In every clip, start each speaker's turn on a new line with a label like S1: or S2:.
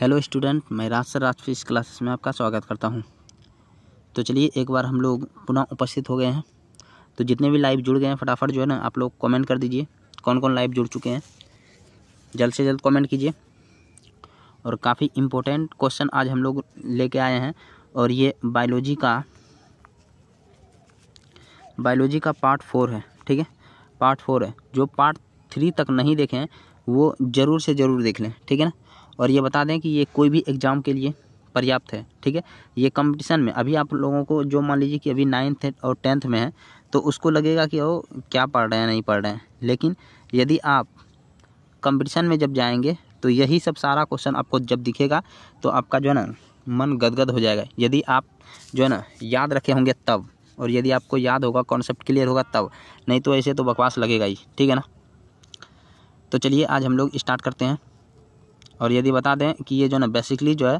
S1: Hello student, मैं राज sir राज physics classes में आपका स्वागत करता हूं। तो चलिए एक बार हम लोग पुनः उपस्थित हो गए हैं। तो जितने भी लाइव जुड़ गए हैं फटाफट जो है ना आप लोग कमेंट कर दीजिए, कौन कौन लाइव जुड़ चुके हैं जल्द से जल्द कमेंट कीजिए। और काफ़ी इम्पोर्टेंट क्वेश्चन आज हम लोग लेके आए हैं और ये बायोलॉजी का पार्ट 4 है। ठीक है, पार्ट 4 है। जो पार्ट 3 तक नहीं देखें वो ज़रूर से ज़रूर देख लें। ठीक है ना। और ये बता दें कि ये कोई भी एग्ज़ाम के लिए पर्याप्त है। ठीक है, ये कंपटीशन में अभी आप लोगों को जो मान लीजिए कि अभी 9th और 10th में है तो उसको लगेगा कि वो क्या पढ़ रहे हैं नहीं पढ़ रहे हैं, लेकिन यदि आप कंपटीशन में जब जाएंगे तो यही सब सारा क्वेश्चन आपको जब दिखेगा तो आपका जो है ना मन गदगद हो जाएगा। यदि आप जो है ना याद रखे होंगे तब, और यदि आपको याद होगा, कॉन्सेप्ट क्लियर होगा तब, नहीं तो ऐसे तो बकवास लगेगा ही। ठीक है ना। तो चलिए आज हम लोग स्टार्ट करते हैं। और यदि बता दें कि ये जो ना बेसिकली जो है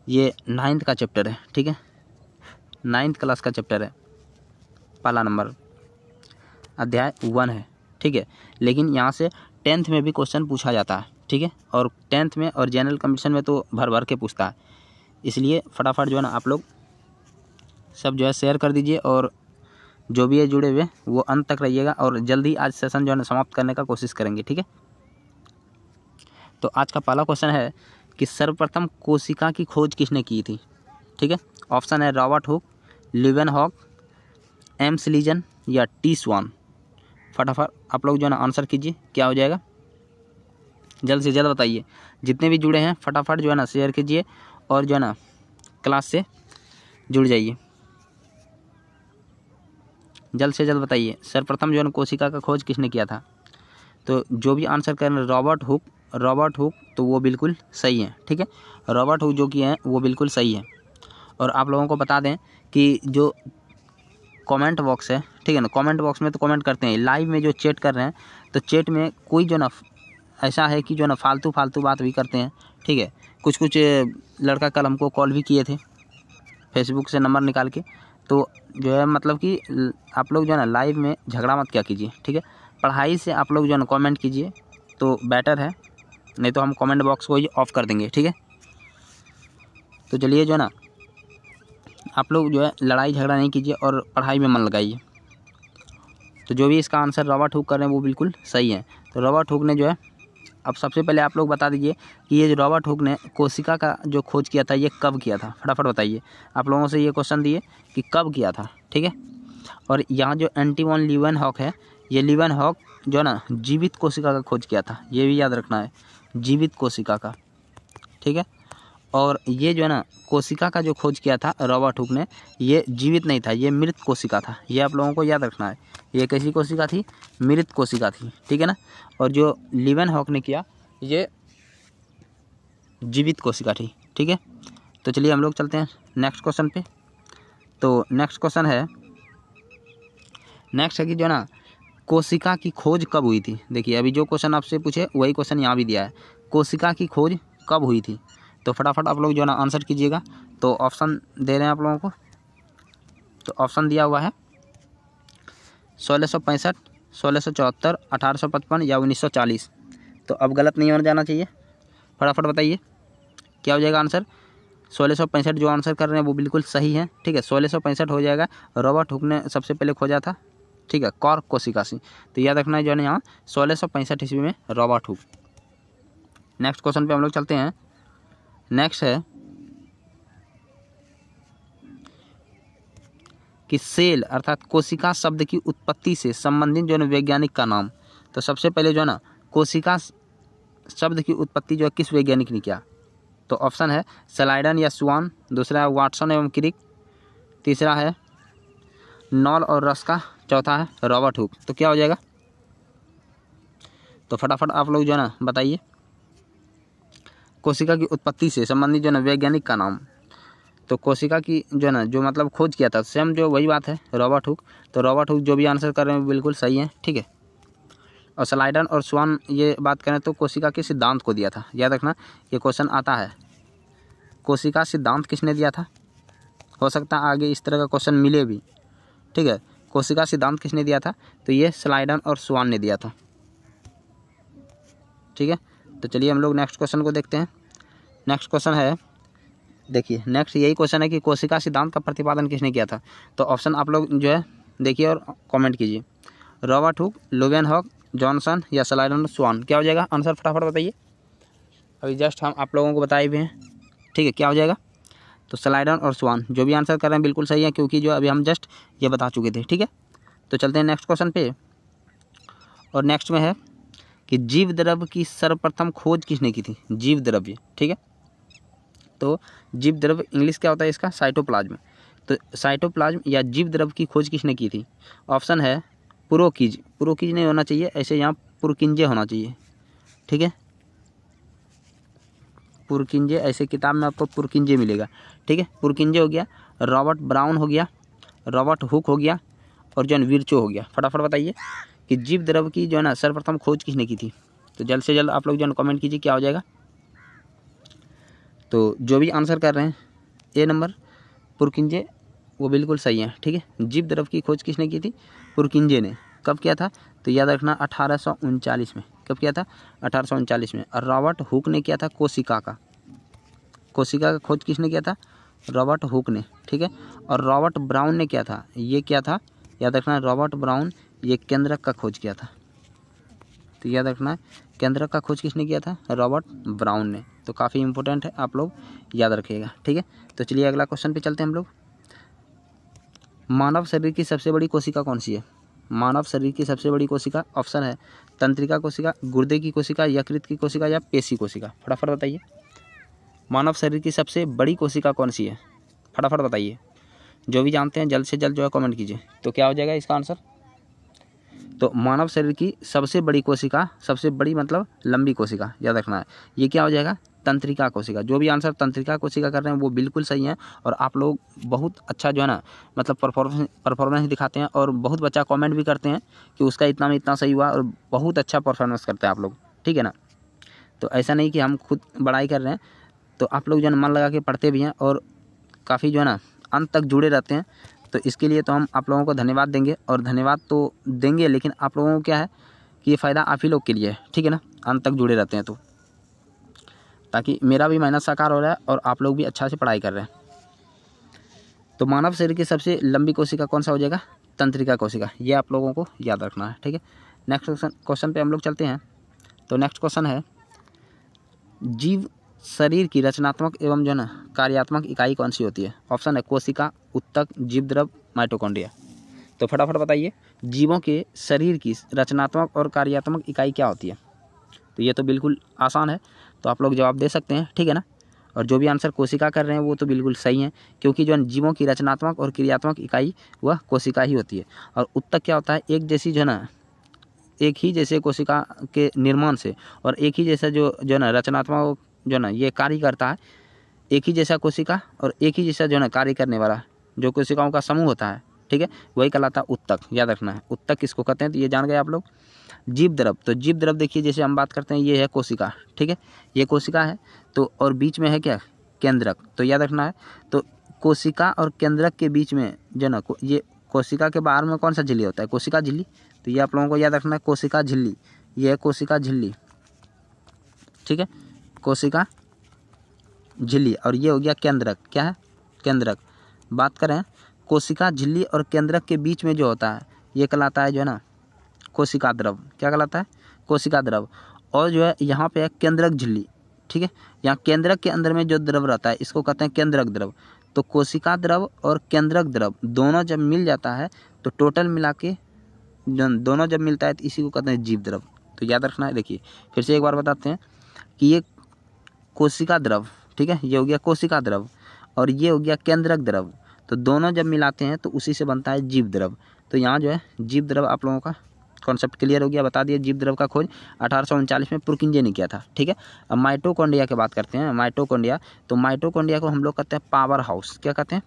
S1: ये 9th का चैप्टर है। ठीक है, 9th क्लास का चैप्टर है, पहला नंबर अध्याय 1 है। ठीक है, लेकिन यहाँ से 10th में भी क्वेश्चन पूछा जाता है। ठीक है, और 10th में और जनरल कंपटीशन में तो भर भर के पूछता है। इसलिए फटाफट जो है ना आप लोग सब जो है शेयर कर दीजिए और जो भी है जुड़े हुए वो अंत तक रहिएगा और जल्दी आज सेशन जो है ना समाप्त करने का कोशिश करेंगे। ठीक है, तो आज का पहला क्वेश्चन है कि सर्वप्रथम कोशिका की खोज किसने की थी। ठीक है, ऑप्शन है रॉबर्ट हुक, लीवेनहॉक, एम्स लीजन या टी स्वान। फटाफट आप लोग जो है ना आंसर कीजिए, क्या हो जाएगा जल्द से जल्द बताइए। जितने भी जुड़े हैं फटाफट जो है ना शेयर कीजिए और जो है ना क्लास से जुड़ जाइए। जल्द से जल्द बताइए सर्वप्रथम जो है ना कोशिका का खोज किसने किया था। तो जो भी आंसर कर रहे हैं रॉबर्ट हुक तो वो बिल्कुल सही है। ठीक है, रॉबर्ट हुक जो किए हैं वो बिल्कुल सही है। और आप लोगों को बता दें कि जो कमेंट बॉक्स है, ठीक है ना, कमेंट बॉक्स में तो कमेंट करते हैं, लाइव में जो चैट कर रहे हैं तो चैट में कोई जो ना ऐसा है कि जो ना फालतू बात भी करते हैं। ठीक है, कुछ लड़का कल हमको कॉल भी किए थे फेसबुक से नंबर निकाल के। तो जो है मतलब कि आप लोग जो है ना लाइव में झगड़ा मत क्या कीजिए। ठीक है, पढ़ाई से आप लोग जो है ना कमेंट कीजिए तो बेटर है, नहीं तो हम कमेंट बॉक्स को ही ऑफ कर देंगे। ठीक है, तो चलिए जो है ना आप लोग जो है लड़ाई झगड़ा नहीं कीजिए और पढ़ाई में मन लगाइए। तो जो भी इसका आंसर रॉबर्ट हुक कर रहे हैं वो बिल्कुल सही है। तो रॉबर्ट हुक ने जो है, अब सबसे पहले आप लोग बता दीजिए कि ये जो रॉबर्ट हुक ने कोशिका का जो खोज किया था ये कब किया था। फटाफट बताइए, आप लोगों से ये क्वेश्चन दिए कि कब किया था। ठीक है, और यहाँ जो एंटोइन लीवेनहॉक है, ये लीवेनहॉक जो है ना जीवित कोशिका का खोज किया था, ये भी याद रखना है, जीवित कोशिका का। ठीक है, और ये जो है ना कोशिका का जो खोज किया था रॉबर्ट हुक ने, ये जीवित नहीं था, ये मृत कोशिका था। ये आप लोगों को याद रखना है, ये कैसी कोशिका थी, मृत कोशिका थी। ठीक है ना, और जो लीवेनहॉक ने किया ये जीवित कोशिका थी। ठीक है, तो चलिए हम लोग चलते हैं नेक्स्ट क्वेश्चन पे। तो नेक्स्ट क्वेश्चन है कि जो है ना कोशिका की खोज कब हुई थी। देखिए अभी जो क्वेश्चन आपसे पूछे वही क्वेश्चन यहाँ भी दिया है, कोशिका की खोज कब हुई थी। तो फटाफट आप लोग जो है ना आंसर कीजिएगा। तो ऑप्शन दे रहे हैं आप लोगों को, तो ऑप्शन दिया हुआ है 1665, 1674, 1855 या 1940। तो अब गलत नहीं होना जाना चाहिए, फटाफट बताइए क्या हो जाएगा आंसर। 1665 जो आंसर कर रहे हैं वो बिल्कुल सही है। ठीक है, 1665 हो जाएगा। रॉबर्ट हुक ने सबसे पहले खोजा था। ठीक है, कॉर्क कोशिका से। तो याद रखना है जो है यहाँ 1665 ईस्वी में रॉबर्ट हुक। नेक्स्ट क्वेश्चन पे हम लोग चलते हैं। नेक्स्ट है कि सेल अर्थात कोशिका शब्द की उत्पत्ति से संबंधित जो है वैज्ञानिक का नाम। तो सबसे पहले जो है ना कोशिका शब्द की उत्पत्ति जो है किस वैज्ञानिक ने किया। तो ऑप्शन है स्लाइडन या स्वान, दूसरा है वाटसन एवं क्रिक, तीसरा है नॉल और रस्का, चौथा है रॉबर्ट हुक। तो क्या हो जाएगा, तो फटाफट आप लोग जो है ना बताइए कोशिका की उत्पत्ति से संबंधित जो है ना वैज्ञानिक का नाम। तो कोशिका की जो है ना जो मतलब खोज किया था सेम जो वही बात है रॉबर्ट हुक। तो रॉबर्ट हुक जो भी आंसर कर रहे हैं बिल्कुल सही है। ठीक है, और स्लाइडन और स्वान ये बात करें तो कोशिका के सिद्धांत को दिया था। याद रखना ये क्वेश्चन आता है, कोशिका सिद्धांत किसने दिया था। हो सकता है आगे इस तरह का क्वेश्चन मिले भी। ठीक है, कोशिका सिद्धांत किसने दिया था, तो ये स्लाइडन और स्वान ने दिया था। ठीक है, तो चलिए हम लोग नेक्स्ट क्वेश्चन को देखते हैं। नेक्स्ट क्वेश्चन है, देखिए नेक्स्ट यही क्वेश्चन है कि कोशिका सिद्धांत का प्रतिपादन किसने किया था। तो ऑप्शन आप लोग जो है देखिए और कमेंट कीजिए, रॉबर्ट हुक, लोवेनहॉक, जॉनसन या स्लाइडन स्वान। क्या हो जाएगा आंसर, फटाफट बताइए। अभी जस्ट हम आप लोगों को बताए भी हैं, ठीक है, क्या हो जाएगा। तो स्लाइडन और स्वान, जो भी आंसर कर रहे हैं बिल्कुल सही है, क्योंकि जो अभी हम जस्ट ये बता चुके थे, ठीक है। तो चलते हैं नेक्स्ट क्वेश्चन पे, और नेक्स्ट में है कि जीव द्रव्य की सर्वप्रथम खोज किसने की थी। जीव द्रव्य, ठीक है। तो जीव द्रव्य इंग्लिश क्या होता है इसका, साइटोप्लाज्म। तो साइटोप्लाज्म या जीव द्रव्य की खोज किसने की थी। ऑप्शन है पुरोकीज, पुरोकीज नहीं होना चाहिए, ऐसे यहाँ पुरकिंजे होना चाहिए, ठीक है, पुरकिंजे, ऐसे किताब में आपको पुरकिंजे मिलेगा, ठीक है, पुरकिंजे हो गया, रॉबर्ट ब्राउन हो गया, रॉबर्ट हुक हो गया, और जॉन विर्चो हो गया। फटाफट बताइए कि जीव द्रव्य की जो है ना सर्वप्रथम खोज किसने की थी। तो जल्द से जल्द आप लोग जो है कमेंट कीजिए क्या हो जाएगा। तो जो भी आंसर कर रहे हैं ए नंबर पुरकिंजे, वो बिल्कुल सही है, ठीक है। जीव द्रव्य की खोज किसने की थी, पुरकिंजे ने। कब किया था, तो याद रखना 1839 में। कब किया था, 1839 में। और रॉबर्ट हुक ने किया था कोशिका का, कोशिका का खोज किसने किया था, रॉबर्ट हुक ने, ठीक है। और रॉबर्ट ब्राउन ने किया था, ये क्या था, याद रखना रॉबर्ट ब्राउन, ये केंद्रक का खोज किया था। तो याद रखना केंद्रक का खोज किसने किया था, रॉबर्ट ब्राउन ने। तो काफ़ी इंपॉर्टेंट है, आप लोग याद रखिएगा, ठीक है। तो चलिए अगला क्वेश्चन पे चलते हैं हम लोग। मानव शरीर की सबसे बड़ी कोशिका कौन सी है। मानव शरीर की सबसे बड़ी कोशिका, ऑप्शन है तंत्रिका कोशिका, गुर्दे की कोशिका, यकृत की कोशिका या पेशी कोशिका। फटाफट बताइए, मानव शरीर की सबसे बड़ी कोशिका कौन सी है, फटाफट बताइए। जो भी जानते हैं जल्द से जल्द जो है कमेंट कीजिए। तो क्या हो जाएगा इसका आंसर। तो मानव शरीर की सबसे बड़ी कोशिका, सबसे बड़ी मतलब लंबी कोशिका, याद रखना है, ये क्या हो जाएगा, तंत्रिका कोशिका। जो भी आंसर तंत्रिका कोशिका कर रहे हैं वो बिल्कुल सही है, और आप लोग बहुत अच्छा जो है ना मतलब परफॉर्मेंस दिखाते हैं, और बहुत बच्चा कमेंट भी करते हैं कि उसका इतना में इतना सही हुआ, और बहुत अच्छा परफॉर्मेंस करते हैं आप लोग, ठीक है ना। तो ऐसा नहीं कि हम खुद बड़ाई कर रहे हैं, तो आप लोग जो है मन लगा के पढ़ते भी हैं, और काफ़ी जो है ना अंत तक जुड़े रहते हैं। तो इसके लिए तो हम आप लोगों को धन्यवाद देंगे, और धन्यवाद तो देंगे, लेकिन आप लोगों को क्या है कि ये फ़ायदा आप ही लोग के लिए है, ठीक है ना, अंत तक जुड़े रहते हैं तो, ताकि मेरा भी मेहनत साकार हो रहा है और आप लोग भी अच्छा से पढ़ाई कर रहे हैं। तो मानव शरीर की सबसे लंबी कोशिका कौन सा हो जाएगा, तंत्रिका कोशिका, ये आप लोगों को याद रखना है, ठीक है। नेक्स्ट क्वेश्चन पे हम लोग चलते हैं। तो नेक्स्ट क्वेश्चन है, जीव शरीर की रचनात्मक एवं जो है ना कार्यात्मक इकाई कौन सी होती है। ऑप्शन है कोशिका, उत्तक, जीवद्रव, माइटोकॉन्ड्रिया। तो फटाफट बताइए, जीवों के शरीर की रचनात्मक और कार्यात्मक इकाई क्या होती है। तो ये तो बिल्कुल आसान है, तो आप लोग जवाब दे सकते हैं, ठीक है ना। और जो भी आंसर कोशिका कर रहे हैं वो तो बिल्कुल सही है, क्योंकि जो जीवों की रचनात्मक और क्रियात्मक इकाई वह कोशिका ही होती है। और उत्तक क्या होता है, एक जैसी जो है ना, एक ही जैसे कोशिका के निर्माण से, और एक ही जैसा जो है ना रचनात्मक जो है ना ये कार्य करता है, एक ही जैसा कोशिका और एक ही जैसा जो है ना कार्य करने वाला जो कोशिकाओं का समूह होता है, ठीक है, वही कहलाता है उत्तक। याद रखना है उत्तक किसको कहते हैं, तो ये जान गए आप लोग। जीव द्रव, तो जीव द्रव देखिए जैसे हम बात करते हैं, ये है कोशिका, ठीक है, ये कोशिका है। तो और बीच में है क्या, केंद्रक। तो याद रखना है, तो कोशिका और केंद्रक के बीच में जो है ना ये कोशिका के बाहर में कौन सा झिल्ली होता है, कोशिका झिल्ली। तो ये आप लोगों को याद रखना है, कोशिका झिल्ली, ये है कोशिका झिल्ली, ठीक है, कोशिका झिल्ली। और ये हो गया केंद्रक, क्या है, केंद्रक। बात करें कोशिका झिल्ली और केंद्रक के बीच में जो होता है ये कहलाता है जो है ना कोशिका द्रव। क्या कहलाता है, कोशिका द्रव। और जो है यहाँ पे है केंद्रक झिल्ली, ठीक है, यहाँ केंद्रक के अंदर में जो द्रव रहता है इसको कहते हैं केंद्रक द्रव। तो कोशिका द्रव और केंद्रक द्रव दोनों जब मिल जाता है तो टोटल मिला के दोनों जब मिलता है तो इसी को कहते हैं जीव द्रव। तो याद रखना है, देखिए फिर से एक बार बताते हैं कि ये कोशिका द्रव, ठीक है, ये हो गया कोशिका द्रव, और ये हो गया केंद्रक द्रव। तो दोनों जब मिलाते हैं तो उसी से बनता है जीव द्रव। तो यहाँ जो है जीव द्रव आप लोगों का कॉन्सेप्ट क्लियर हो गया, बता दिए। जीव द्रव का खोज 1839 में पुरकिंजे ने किया था, ठीक है। अब माइटोकॉन्ड्रिया की बात करते हैं, माइटोकॉन्ड्रिया। तो माइटोकॉन्ड्रिया को हम लोग कहते हैं पावर हाउस। क्या कहते हैं,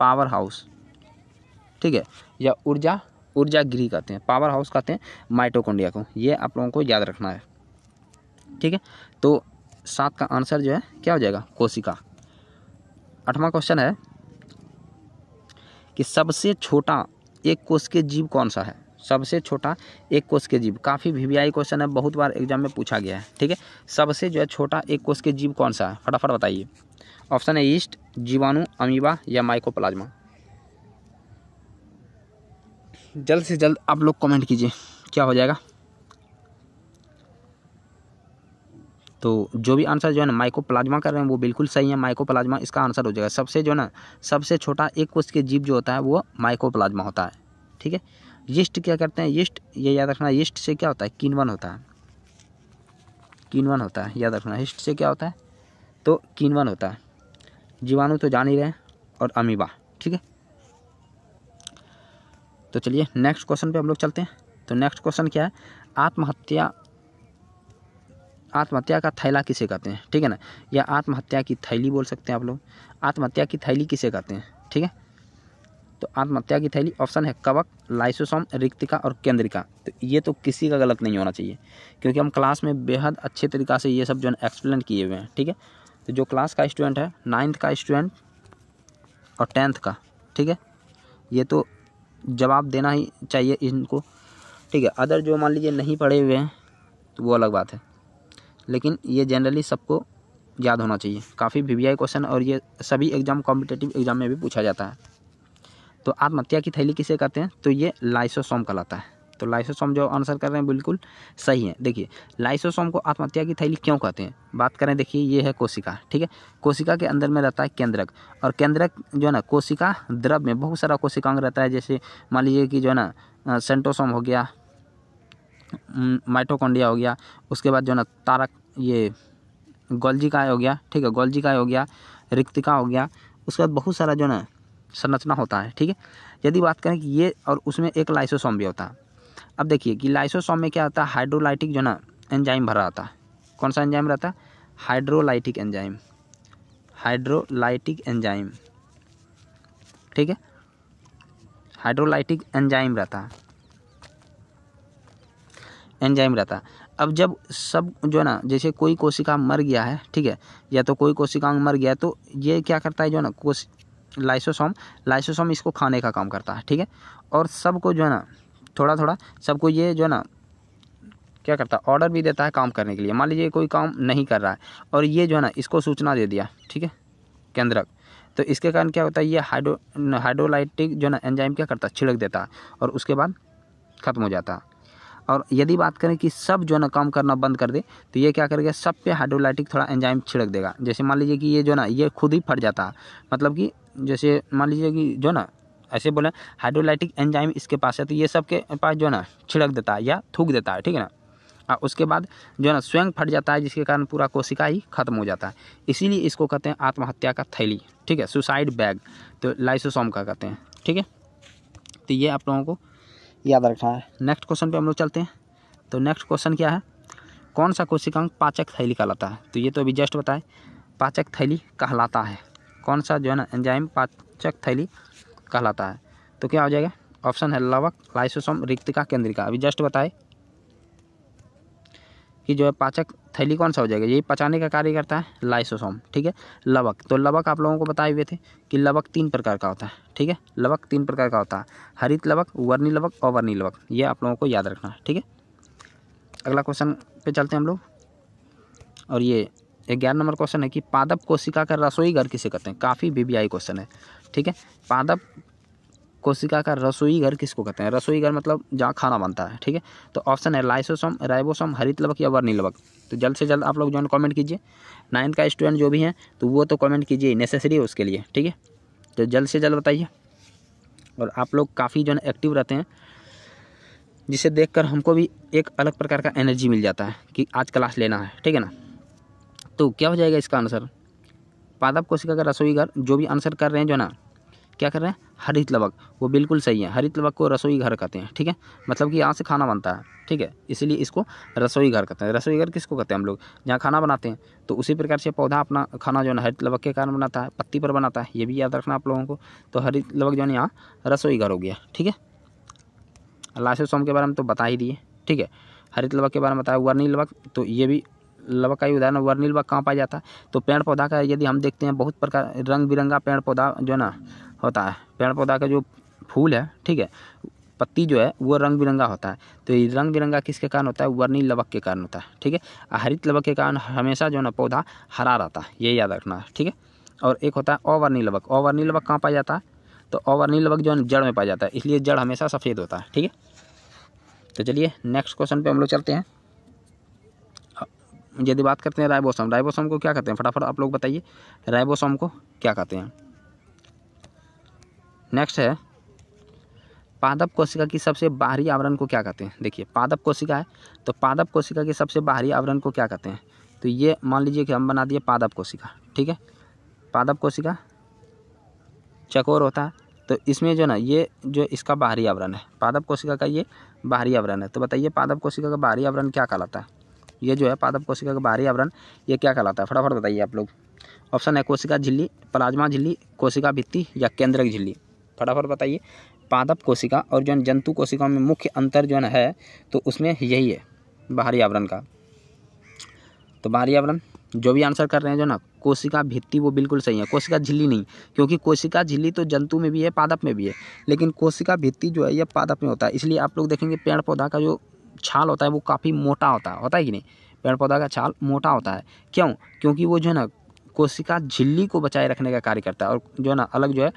S1: पावर हाउस, ठीक है, या ऊर्जा गृह कहते हैं, पावर हाउस कहते हैं माइटोकॉन्ड्रिया को। ये आप लोगों को याद रखना है, ठीक है। तो 7 का आंसर जो है क्या हो जाएगा, कोशिका। 8वां क्वेश्चन है कि सबसे छोटा एक कोश के जीव कौन सा है। सबसे छोटा एक कोष के जीव, काफ़ी वीवीआई क्वेश्चन है, बहुत बार एग्जाम में पूछा गया है, ठीक है। सबसे जो है छोटा एक कोष के जीव कौन सा है, फटाफट बताइए। ऑप्शन है यीस्ट, जीवाणु, अमीबा या माइकोप्लाज्मा। जल्द से जल्द आप लोग कमेंट कीजिए क्या हो जाएगा। तो जो भी आंसर जो है ना माइकोप्लाज्मा कर रहे हैं वो बिल्कुल सही है, माइकोप्लाज्मा इसका आंसर हो जाएगा। सबसे जो ना सबसे छोटा एक कोष के जीव जो होता है वो माइकोप्लाज्मा होता है, ठीक है। यीस्ट क्या करते हैं, यीस्ट ये याद रखना, यीस्ट से क्या होता है, किण्वन होता है, किण्वन होता है, याद रखना। यीस्ट से क्या होता है, तो किण्वन होता है। जीवाणु तो जान ही रहे हैं, और अमीबा, ठीक है। तो चलिए नेक्स्ट क्वेश्चन पे हम लोग चलते हैं। तो नेक्स्ट क्वेश्चन क्या है, आत्महत्या का थैला किसे कहते हैं, ठीक है ना, या आत्महत्या की थैली बोल सकते हैं आप लोग। आत्महत्या की थैली किसे कहते हैं, ठीक है। तो आत्महत्या की थैली ऑप्शन है कवक, लाइसोसोम, रिक्तिका और केंद्रिका। तो ये तो किसी का गलत नहीं होना चाहिए, क्योंकि हम क्लास में बेहद अच्छे तरीक़ा से ये सब जो है एक्सप्लेन किए हुए हैं, ठीक है। तो जो क्लास का स्टूडेंट है, 9th का स्टूडेंट और 10th का, ठीक है, ये तो जवाब देना ही चाहिए इनको, ठीक है। अदर जो मान लीजिए नहीं पढ़े हुए हैं तो वो अलग बात है, लेकिन ये जनरली सबको याद होना चाहिए। काफ़ी वीवीआई क्वेश्चन और ये सभी एग्जाम कॉम्पिटिटिव एग्जाम में भी पूछा जाता है। तो आत्महत्या की थैली किसे कहते हैं, तो ये लाइसोसोम कहलाता है। तो लाइसोसोम जो आंसर कर रहे हैं बिल्कुल सही है। देखिए लाइसोसोम को आत्महत्या की थैली क्यों कहते हैं, बात करें, देखिए ये है कोशिका, ठीक है। कोशिका के अंदर में रहता है केंद्रक, और केंद्रक जो है ना कोशिका द्रव में बहुत सारा कोशिकांग रहता है। जैसे मान लीजिए कि जो है ना सेंट्रोसोम हो गया, माइटोकॉन्ड्रिया हो गया, उसके बाद जो है ना तारक, ये गोल्जी काय हो गया, ठीक है, गोल्जी काय हो गया, रिक्तिका हो गया, उसके बाद बहुत सारा जो है ना संरचना होता है, ठीक है। यदि बात करें कि ये और उसमें एक लाइसोसोम भी होता है। अब देखिए कि लाइसोसोम में क्या होता है, हाइड्रोलाइटिक जो ना एंजाइम भरा रहता है। कौन सा एंजाइम रहता है, हाइड्रोलाइटिक एंजाइम, हाइड्रोलाइटिक एंजाइम, ठीक है, हाइड्रोलाइटिक एंजाइम रहता है, एंजाइम रहता है। अब जब सब जो है ना, जैसे कोई कोशिका मर गया है, ठीक है, या तो कोई कोशिकांग मर गया है, तो ये क्या करता है जो है ना लाइसोसोम इसको खाने का काम करता है, ठीक है। और सबको जो है ना थोड़ा थोड़ा सबको ये जो है ना क्या करता है, ऑर्डर भी देता है काम करने के लिए। मान लीजिए कोई काम नहीं कर रहा है और ये जो है ना इसको सूचना दे दिया, ठीक है, केंद्रक, तो इसके कारण क्या होता है, ये हाइड्रोलाइटिक जो है ना एंजाइम क्या करता है, छिड़क देता है और उसके बाद खत्म हो जाता है। और यदि बात करें कि सब जो है ना काम करना बंद कर दे, तो ये क्या करेगा, सब पे हाइड्रोलाइटिक थोड़ा एंजाइम छिड़क देगा। जैसे मान लीजिए कि ये जो है ना ये खुद ही फट जाता है, मतलब कि जैसे मान लीजिए कि जो ना ऐसे बोले हाइड्रोलाइटिक एंजाइम इसके पास है, तो ये सब के पास जो है ना छिड़क देता है या थूक देता है, ठीक है ना। उसके बाद जो है ना स्वयं फट जाता है, जिसके कारण पूरा कोशिका ही खत्म हो जाता है। इसीलिए इसको कहते हैं आत्महत्या का थैली, ठीक है, सुसाइड बैग। तो लाइसोसोम का कहते हैं, ठीक है। तो ये आप लोगों को याद रखना है। नेक्स्ट क्वेश्चन पे हम लोग चलते हैं। तो नेक्स्ट क्वेश्चन क्या है, कौन सा कोशिकांग पाचक थैली कहलाता है। तो ये तो अभी जस्ट बताए, पाचक थैली कहलाता है। कौन सा जो है ना एंजाइम पाचक थैली कहलाता है, तो क्या हो जाएगा, ऑप्शन है लवक, लाइसोसोम, रिक्तिका, केंद्रिका। अभी जस्ट बताए कि जो है पाचक थैली कौन सा हो जाएगा, यही पचाने का कार्य करता है, लाइसोसोम, ठीक है। लवक, तो लवक आप लोगों को बताए हुए थे कि लवक 3 प्रकार का होता है, ठीक है, लवक 3 प्रकार का होता है, हरित लवक, वर्णी लवक और वर्णी लवक। ये आप लोगों को याद रखना है, ठीक है। अगला क्वेश्चन पे चलते हैं हम लोग, और ये 11 नंबर क्वेश्चन है कि पादप कोशिका का रसोई घर किसे कहते हैं। काफ़ी वीवीआई क्वेश्चन है, ठीक है। पादप कोशिका का रसोई घर किसको कहते हैं, रसोई घर मतलब जहाँ खाना बनता है, ठीक है। तो ऑप्शन है लाइसोसोम, राइबोसोम, हरित लवक या वर्णी लवक। तो जल्द से जल्द आप लोग जो है कमेंट कीजिए। 9th का स्टूडेंट जो भी हैं तो वो तो कमेंट कीजिए, नेसेसरी है उसके लिए, ठीक है। तो जल्द से जल्द बताइए। और आप लोग काफ़ी जो है एक्टिव रहते हैं, जिसे देखकर हमको भी एक अलग प्रकार का एनर्जी मिल जाता है कि आज क्लास लेना है, ठीक है ना। तो क्या हो जाएगा इसका आंसर, पादप कोशिका का रसोई घर। जो भी आंसर कर रहे हैं जो ना क्या कर रहे हैं, हरित लवक, वो बिल्कुल सही है। हरित लवक को रसोई घर कहते हैं, ठीक है, मतलब कि यहाँ से खाना बनता है, ठीक है, इसीलिए इसको रसोई घर कहते हैं। रसोई घर किसको कहते हैं हम लोग, जहाँ खाना बनाते हैं। तो उसी प्रकार से पौधा अपना खाना जो है हरित लवक के कारण बनाता है, पत्ती पर बनाता है, ये भी याद रखना आप लोगों को। तो हरित लवक जो है यहाँ रसोई घर हो गया, ठीक है। लाइसोसोम के बारे में तो बता ही दिए, ठीक है। हरित लवक के बारे में बताया, वर्णी लवक, तो ये भी लवक का ही उदाहरण। वर्णी लवक कहाँ पाया जाता है, तो पेड़ पौधा का यदि हम देखते हैं, बहुत प्रकार रंग बिरंगा पेड़ पौधा जो है ना होता है। पेड़ पौधा का जो फूल है, ठीक है, पत्ती जो है वो रंग बिरंगा होता है। तो ये रंग बिरंगा किसके कारण होता है? वर्णील लवक के कारण होता है, ठीक है। हरित लवक के कारण हमेशा जो है ना पौधा हरा रहता है, ये याद रखना है, ठीक है। और एक होता है अवर्णील लवक। अवर्णील लवक कहाँ पाया जाता है? तो अवर्णील लवक जो है जड़ में पाया जाता है, इसलिए जड़ हमेशा सफ़ेद होता है, ठीक है। तो चलिए नेक्स्ट क्वेश्चन पे हम लोग चलते हैं। यदि बात करते हैं राइबोसोम, राइबोसोम को क्या कहते हैं? फटाफट आप लोग बताइए, राइबोसोम को क्या कहते हैं? नेक्स्ट है पादप कोशिका की सबसे बाहरी आवरण को क्या कहते हैं? देखिए पादप कोशिका है, तो पादप कोशिका के सबसे बाहरी आवरण को क्या कहते हैं? तो ये मान लीजिए कि हम बना दिए पादप कोशिका, ठीक है। पादप कोशिका चकोर होता है, तो इसमें जो ना ये जो इसका बाहरी आवरण है, पादप कोशिका का ये बाहरी आवरण है। तो बताइए पादप कोशिका का बाहरी आवरण क्या कहलाता है? ये जो है पादप कोशिका का बाहरी आवरण ये क्या कहलाता है? फटाफट बताइए आप लोग। ऑप्शन है कोशिका झिल्ली, प्लाज्मा झिल्ली, कोशिका भित्ति या केंद्रक झिल्ली। फटाफट बताइए। पादप कोशिका और जो जंतु कोशिकाओं में मुख्य अंतर जो है तो उसमें यही है बाहरी आवरण का। तो बाहरी आवरण जो भी आंसर कर रहे हैं जो ना कोशिका भित्ति वो बिल्कुल सही है, कोशिका झिल्ली नहीं, क्योंकि कोशिका झिल्ली तो जंतु में भी है, पादप में भी है, लेकिन कोशिका भित्ति जो है ये पादप में होता है। इसलिए आप लोग देखेंगे पेड़ पौधा का जो छाल होता है वो काफ़ी मोटा होता है कि नहीं? पेड़ पौधा का छाल मोटा होता है, क्यों? क्योंकि वो जो है ना कोशिका झिल्ली को बचाए रखने का कार्य करता है, और जो है ना अलग जो है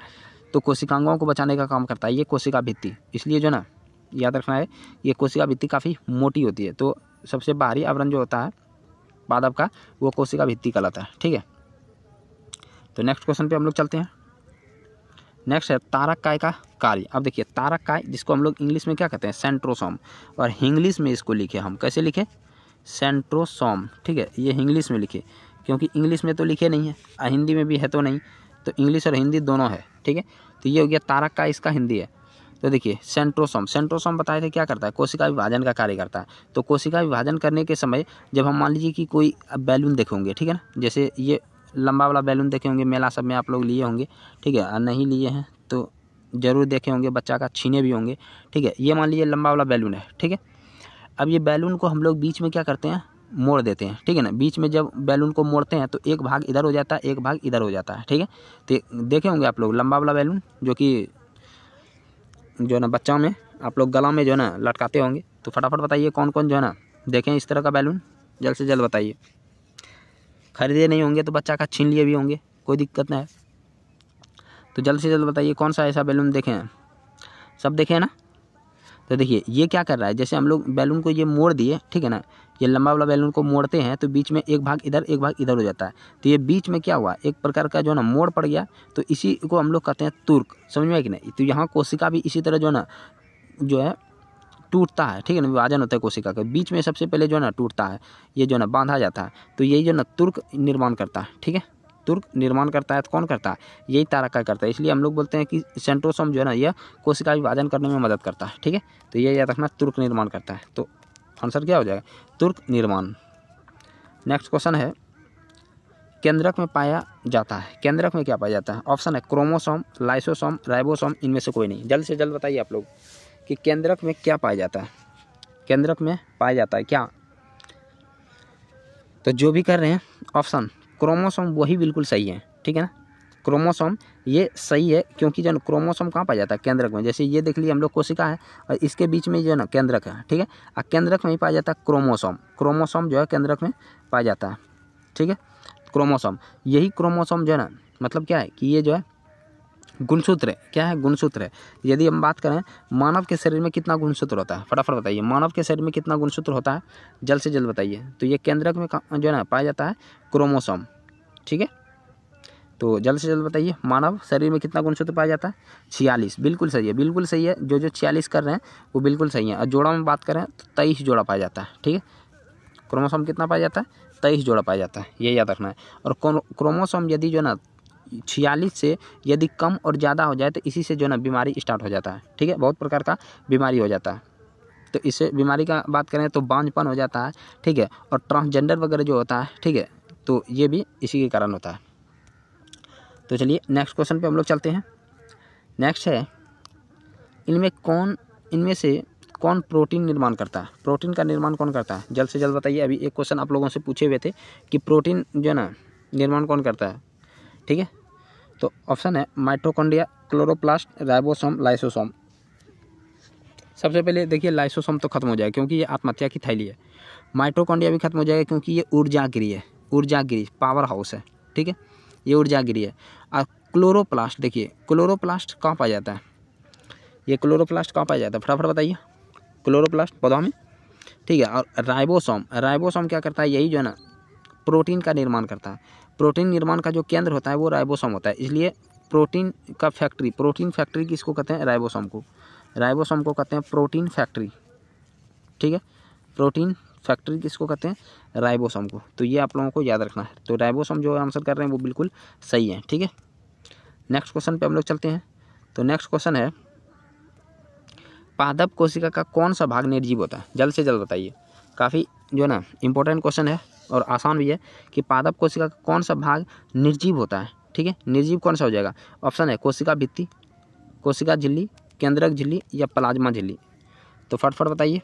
S1: तो कोशिकांगों को बचाने का काम करता है ये कोशिका भित्ति। इसलिए जो ना याद रखना है ये कोशिका भित्ति काफ़ी मोटी होती है। तो सबसे बाहरी आवरण जो होता है पादप का वो कोशिका भित्ति कहलाता है, ठीक है। तो नेक्स्ट क्वेश्चन पे हम लोग चलते हैं। नेक्स्ट है तारक काय का कार्य। अब देखिए तारक काय जिसको हम लोग इंग्लिश में क्या कहते हैं? सेंट्रोसोम, और इंग्लिश में इसको लिखे हम कैसे लिखे? सेंट्रोसोम, ठीक है। ये इंग्लिश में लिखे, क्योंकि इंग्लिश में तो लिखे नहीं है, हिंदी में भी है तो नहीं, तो इंग्लिश और हिंदी दोनों है, ठीक है। तो ये हो गया तारक काय, इसका हिंदी है। तो देखिए सेंट्रोसोम, सेंट्रोसोम बताए थे क्या करता है? कोशिका विभाजन का कार्य करता है। तो कोशिका विभाजन करने के समय जब हम मान लीजिए कि कोई बैलून देखे होंगे, ठीक है ना, जैसे ये लंबा वाला बैलून देखे होंगे, मेला सब में आप लोग लिए होंगे, ठीक है। नहीं लिए हैं तो ज़रूर देखे होंगे, बच्चा का छीने भी होंगे, ठीक है। ये मान लीजिए लंबा वाला बैलून है, ठीक है। अब ये बैलून को हम लोग बीच में क्या करते हैं? मोड़ देते हैं, ठीक है ना। बीच में जब बैलून को मोड़ते हैं तो एक भाग इधर हो जाता है, एक भाग इधर हो जाता है, ठीक है। तो देखे होंगे आप लोग लंबा वाला बैलून जो कि जो है ना बच्चों में आप लोग गला में जो है ना लटकाते होंगे। तो फटाफट बताइए कौन कौन जो है ना देखें इस तरह का बैलून, जल्द से जल्द बताइए। खरीदे नहीं होंगे तो बच्चा का छीन लिए भी होंगे, कोई दिक्कत नहीं है। तो जल्द से जल्द बताइए कौन सा ऐसा बैलून देखे हैं? सब देखे हैं ना? तो देखिए ये क्या कर रहा है, जैसे हम लोग बैलून को ये मोड़ दिए, ठीक है ना, ये लंबा वाला बैलून को मोड़ते हैं तो बीच में एक भाग इधर एक भाग इधर हो जाता है। तो ये बीच में क्या हुआ, एक प्रकार का जो है ना मोड़ पड़ गया, तो इसी को हम लोग कहते हैं तुर्क। समझ में आया कि नहीं? तो यहाँ कोशिका भी इसी तरह जो है ना जो है टूटता है, ठीक है ना, विभाजन होता है कोशिका का, बीच में सबसे पहले जो है ना टूटता है, ये जो है ना बांधा जाता है। तो यही जो ना तुर्क निर्माण करता है, ठीक है। तुर्क निर्माण करता है तो कौन करता है? यही तारक काय करता है। इसलिए हम लोग बोलते हैं कि सेंट्रोसोम जो है ना यह कोशिका विभाजन करने में मदद करता है, ठीक है। तो ये याद रखना तुर्क निर्माण करता है। तो आंसर क्या हो जाएगा? तुर्क निर्माण। नेक्स्ट क्वेश्चन है केंद्रक में पाया जाता है। केंद्रक में क्या पाया जाता है? ऑप्शन है क्रोमोसोम, लाइसोसोम, राइबोसोम, इनमें से कोई नहीं। जल्द से जल्द बताइए आप लोग कि केंद्रक में क्या पाया जाता है? केंद्रक में पाया जाता है क्या? तो जो भी कर रहे हैं ऑप्शन क्रोमोसोम वही बिल्कुल सही है, ठीक है ना। क्रोमोसोम ये सही है, क्योंकि जो क्रोमोसोम कहाँ पाया जाता है? केंद्रक में। जैसे ये देख लीजिए हम लोग कोशिका है और इसके बीच में जो है ना केंद्रक है, ठीक है। और केंद्रक में ही पाया जाता है क्रोमोसोम। क्रोमोसोम जो है केंद्रक में पाया जाता है, ठीक है। क्रोमोसोम, यही क्रोमोसोम जो है ना मतलब क्या है कि ये जो है गुणसूत्र है। क्या है? गुणसूत्र है। यदि हम बात करें मानव के शरीर में कितना गुणसूत्र होता है? फटाफट बताइए मानव के शरीर में कितना गुणसूत्र होता है? जल्द से जल्द बताइए। तो ये केंद्रक में जो है ना पाया जाता है क्रोमोसोम, ठीक है। तो जल्द से जल्द बताइए मानव शरीर में कितना गुणसूत्र पाया जाता है? 46। बिल्कुल सही है, बिल्कुल सही है। जो 46 कर रहे हैं वो बिल्कुल सही है। और जोड़ा में बात करें तो 23 जोड़ा पाया जाता है, ठीक है। क्रोमोसोम कितना पाया जाता है? 23 जोड़ा पाया जाता है, ये याद रखना है। और क्रोमोसोम यदि जो ना 46 से यदि कम और ज़्यादा हो जाए तो इसी से जो ना बीमारी स्टार्ट हो जाता है, ठीक है। बहुत प्रकार का बीमारी हो जाता है। तो इससे बीमारी का बात करें तो बांझपन हो जाता है, ठीक है। और ट्रांसजेंडर वगैरह जो होता है, ठीक है, तो ये भी इसी के कारण होता है। तो चलिए नेक्स्ट क्वेश्चन पे हम लोग चलते हैं। नेक्स्ट है इनमें से कौन प्रोटीन निर्माण करता है? प्रोटीन का निर्माण कौन करता है? जल्द से जल्द बताइए। अभी एक क्वेश्चन आप लोगों से पूछे हुए थे कि प्रोटीन जो है ना निर्माण कौन करता है, ठीक है। तो ऑप्शन है माइटोकॉन्ड्रिया, क्लोरोप्लास्ट, राइबोसोम, लाइसोसोम। सबसे पहले देखिए लाइसोसोम तो खत्म हो जाएगा क्योंकि ये आत्महत्या की थैली है। माइटोकॉन्ड्रिया भी खत्म हो जाएगा क्योंकि ये ऊर्जागिरी है, ऊर्जागिरी पावर हाउस है, ठीक है, ये ऊर्जागिरी है। और क्लोरोप्लास्ट, देखिए क्लोरोप्लास्ट कहाँ पाया जाता है, ये क्लोरोप्लास्ट कहाँ पाया जाता है, फटाफट बताइए। क्लोरोप्लास्ट पौधा में, ठीक है। और राइबोसोम, राइबोसोम क्या करता है, यही जो है ना प्रोटीन का निर्माण करता है। प्रोटीन निर्माण का जो केंद्र होता है वो राइबोसोम होता है, इसलिए प्रोटीन का फैक्ट्री, प्रोटीन फैक्ट्री किसको कहते हैं, राइबोसोम को, राइबोसोम को कहते हैं प्रोटीन फैक्ट्री, ठीक है। प्रोटीन फैक्ट्री किसको कहते हैं, राइबोसोम को। तो ये आप लोगों को याद रखना है। तो राइबोसोम जो आंसर कर रहे हैं वो बिल्कुल सही है, ठीक है। नेक्स्ट क्वेश्चन पे हम लोग चलते हैं। तो नेक्स्ट क्वेश्चन है पादप कोशिका का कौन सा भाग निर्जीव होता है, जल्द से जल्द बताइए। काफ़ी जो है ना इंपॉर्टेंट क्वेश्चन है और आसान भी है कि पादप कोशिका का कौन सा भाग निर्जीव होता है, ठीक है। निर्जीव कौन सा हो जाएगा, ऑप्शन है कोशिका भित्ति, कोशिका झिल्ली, केंद्रक झिल्ली या प्लाज्मा झिल्ली। तो फटफट बताइए,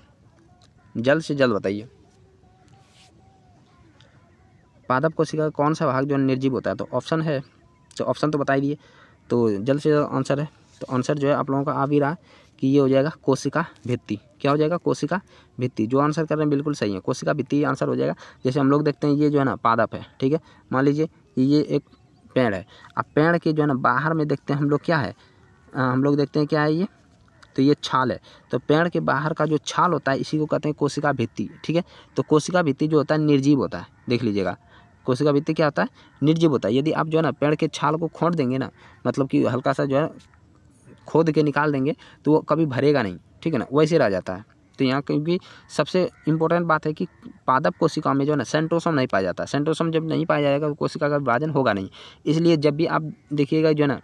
S1: जल्द से जल्द बताइए। पादप कोशिका का कौन सा भाग जो निर्जीव होता है, तो ऑप्शन है, तो ऑप्शन तो बता ही दिए, तो जल्द से जल्द आंसर है। तो आंसर जो है आप लोगों का आ भी रहा है कि ये हो जाएगा कोशिका भित्ति। क्या हो जाएगा, कोशिका भित्ति। जो आंसर कर रहे हैं बिल्कुल सही है, कोशिका भित्ति आंसर हो जाएगा। जैसे हम लोग देखते हैं ये जो है ना पादप है, ठीक है, मान लीजिए ये एक पेड़ है। अब पेड़ के जो है ना बाहर में देखते हैं हम लोग क्या है, हम लोग देखते हैं क्या है ये, तो ये छाल है। तो पेड़ के बाहर का जो छाल होता है इसी को कहते हैं कोशिका भित्ति, ठीक है। तो कोशिका भित्ति जो होता है निर्जीव होता है, देख लीजिएगा। कोशिका भित्ति क्या होता है, निर्जीव होता है। यदि आप जो है ना पेड़ के छाल को खोद देंगे ना, मतलब कि हल्का सा जो है खोद के निकाल देंगे तो वो कभी भरेगा नहीं, ठीक है ना, वैसे रह जाता है। तो यहाँ क्योंकि सबसे इंपॉर्टेंट बात है कि पादप कोशिका में जो है ना सेंट्रोसोम नहीं पाया जाता। सेंट्रोसोम जब नहीं पाया जाएगा तो कोशिका का विभाजन होगा नहीं। इसलिए जब भी आप देखिएगा जो है ना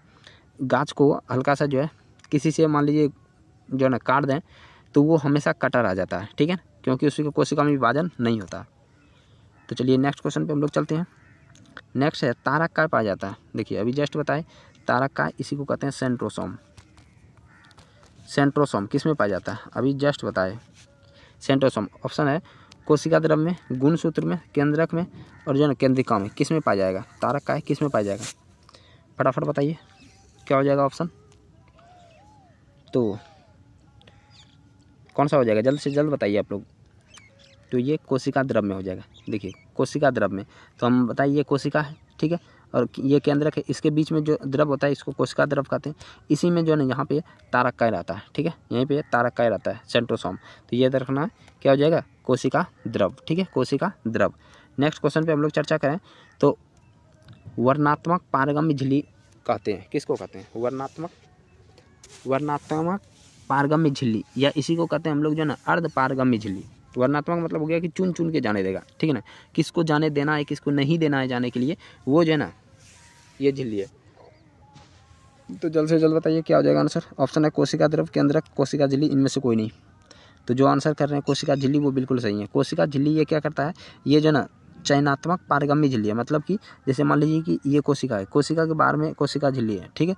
S1: गाछ को हल्का सा जो है किसी से मान लीजिए जो है ना काट दें तो वो हमेशा कटर आ जाता है, ठीक है, क्योंकि उसकी कोशिका में विभाजन नहीं होता। तो चलिए नेक्स्ट क्वेश्चन पे हम लोग चलते हैं। नेक्स्ट है तारक काय पाया जाता है। देखिए अभी जस्ट बताए तारक काय, इसी को कहते हैं सेंट्रोसोम। सेंट्रोसोम किस में पाया जाता है, अभी जस्ट बताए सेंट्रोसोम। ऑप्शन है कोशिका द्रव में, गुणसूत्र में, केंद्रक में और जो है ना केंद्रिका में। किस में पाया जाएगा, तारक काय किस में पाया जाएगा, फटाफट बताइए क्या हो जाएगा ऑप्शन। तो कौन सा हो जाएगा, जल्द से जल्द बताइए आप लोग। तो ये कोशिका द्रव में हो जाएगा। देखिए कोशिका द्रव में तो हम बताइए ये कोशिका है, ठीक है, और ये केंद्रक है, इसके बीच में जो द्रव होता है इसको कोशिका द्रव कहते हैं। इसी में जो है ना यहाँ पे तारक काय रहता है, ठीक है, यहीं पे तारक काय रहता है सेंट्रोसोम। तो ये रखना है क्या हो जाएगा, कोशिका द्रव, ठीक है, कोशिका द्रव। नेक्स्ट क्वेश्चन पे हम लोग चर्चा करें तो वर्णात्मक पारगम्य झिल्ली कहते हैं, किसको कहते हैं, वर्णात्मक पारगम्य झिल्ली, या इसी को कहते हैं हम लोग जो है ना अर्ध पारगम्य झिल्ली। वर्णात्मक मतलब हो गया कि चुन चुन के जाने देगा, ठीक है ना, किसको जाने देना है किसको नहीं देना है जाने के लिए, वो जो है ना ये झिल्ली है। तो जल्द से जल्द बताइए क्या हो जाएगा आंसर। ऑप्शन है कोशिका द्रव, केंद्रक, कोशिका झिल्ली, इनमें से कोई नहीं। तो जो आंसर कर रहे हैं कोशिका झिल्ली वो बिल्कुल सही है। कोशिका झिल्ली ये क्या करता है, ये जो ना चयनात्मक पारगम्य झिल्ली है। मतलब कि जैसे मान लीजिए कि ये कोशिका है, कोशिका के बाहर में कोशिका झिल्ली है, ठीक है,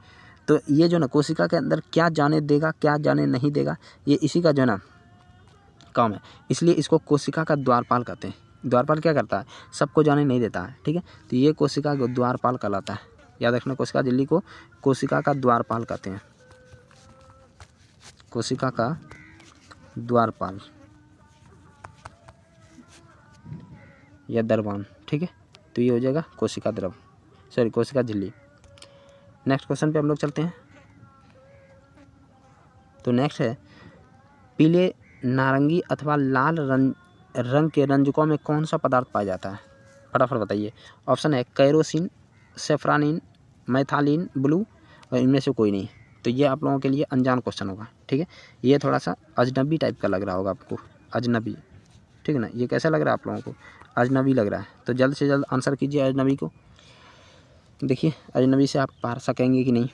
S1: तो ये जो ना कोशिका के अंदर क्या जाने देगा क्या जाने नहीं देगा, ये इसी का जो है ना काम है। इसलिए इसको कोशिका का द्वारपाल कहते हैं। द्वारपाल क्या करता है, सबको जाने नहीं देता है, ठीक है, तो ये कोशिका का द्वारपाल कहलाता है। याद रखना कोशिका झिल्ली को कोशिका का द्वारपाल कहते हैं, कोशिका का द्वारपाल या दरबान, ठीक है। तो ये हो जाएगा कोशिका द्रव, सॉरी कोशिका झिल्ली। नेक्स्ट क्वेश्चन पे हम लोग चलते हैं। तो नेक्स्ट है पीले, नारंगी अथवा लाल रंग के रंजकों में कौन सा पदार्थ पाया जाता है, फटाफट बताइए। ऑप्शन है कैरोसिन, सेफ्रानिन, मैथालिन ब्लू और इनमें से कोई नहीं। तो ये आप लोगों के लिए अनजान क्वेश्चन होगा, ठीक है, ये थोड़ा सा अजनबी टाइप का लग रहा होगा आपको, अजनबी, ठीक है ना। ये कैसा लग रहा है आप लोगों को, अजनबी लग रहा है। तो जल्द से जल्द आंसर कीजिए अजनबी को। देखिए अजनबी से आप पार सकेंगे कि नहीं।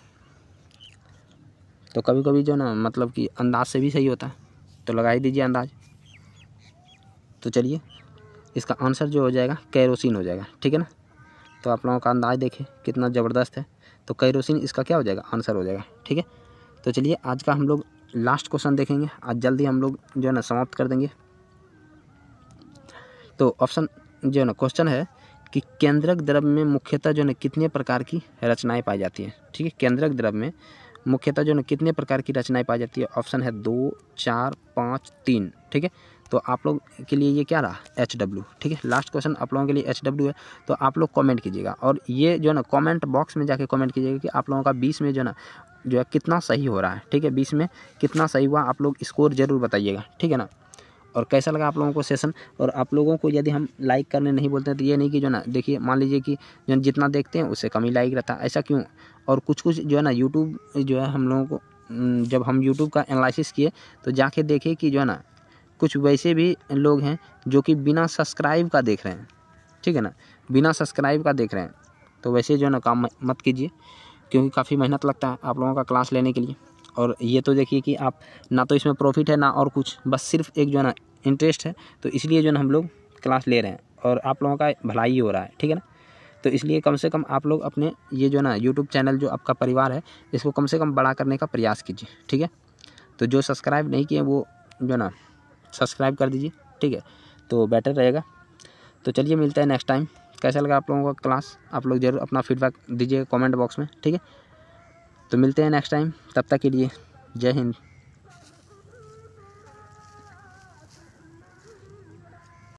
S1: तो कभी कभी जो ना मतलब कि अंदाज से भी सही होता है, तो लगा ही दीजिए अंदाज। तो चलिए इसका आंसर जो हो जाएगा कैरोसिन हो जाएगा, ठीक है ना। तो आप लोगों का अंदाज देखें कितना ज़बरदस्त है। तो कैरोसिन इसका क्या हो जाएगा, आंसर हो जाएगा, ठीक है। तो चलिए आज का हम लोग लास्ट क्वेश्चन देखेंगे, आज जल्दी हम लोग जो है ना समाप्त कर देंगे। तो ऑप्शन जो है ना क्वेश्चन है कि केंद्रक द्रव में मुख्यतः जो है ना कितने प्रकार की रचनाएं पाई जाती हैं, ठीक है। केंद्रक द्रव में मुख्यतः जो है कितने प्रकार की रचनाएं पाई जाती है? ऑप्शन है 2, 4, 5, 3। ठीक है, तो आप लोग के लिए ये क्या रहा? HW। ठीक है, लास्ट क्वेश्चन आप लोगों के लिए HW है। तो आप लोग कमेंट कीजिएगा और ये जो है ना कमेंट बॉक्स में जाके कमेंट कीजिएगा कि आप लोगों का 20 में जो है कितना सही हो रहा है। ठीक है, 20 में कितना सही हुआ, आप लोग स्कोर ज़रूर बताइएगा। ठीक है ना, और कैसा लगा आप लोगों को सेशन। और आप लोगों को यदि हम लाइक करने नहीं बोलते हैं तो ये नहीं कि जो ना देखिए, मान लीजिए कि जो जितना देखते हैं उससे कम ही लाइक रहता है, ऐसा क्यों? और कुछ जो है ना यूट्यूब जो है हम लोगों को जब हम यूट्यूब का एनालिसिस किए तो जाके देखे कि जो है ना कुछ वैसे भी लोग हैं जो कि बिना सब्सक्राइब का देख रहे हैं। ठीक है ना, बिना सब्सक्राइब का देख रहे हैं। तो वैसे जो है ना काम मत कीजिए, क्योंकि काफ़ी मेहनत लगता है आप लोगों का क्लास लेने के लिए। और ये तो देखिए कि आप ना तो इसमें प्रॉफिट है ना और कुछ, बस सिर्फ एक जो है ना इंटरेस्ट है। तो इसलिए जो है ना हम लोग क्लास ले रहे हैं और आप लोगों का भलाई हो रहा है। ठीक है ना, तो इसलिए कम से कम आप लोग अपने ये जो ना यूट्यूब चैनल जो आपका परिवार है इसको कम से कम बड़ा करने का प्रयास कीजिए। ठीक है, तो जो सब्सक्राइब नहीं किए वो जो ना सब्सक्राइब कर दीजिए। ठीक है, तो बेटर रहेगा। तो चलिए मिलते हैं नेक्स्ट टाइम। कैसा लगा आप लोगों का क्लास, आप लोग ज़रूर अपना फीडबैक दीजिए कमेंट बॉक्स में। ठीक है, तो मिलते हैं नेक्स्ट टाइम, तब तक के लिए जय हिंद।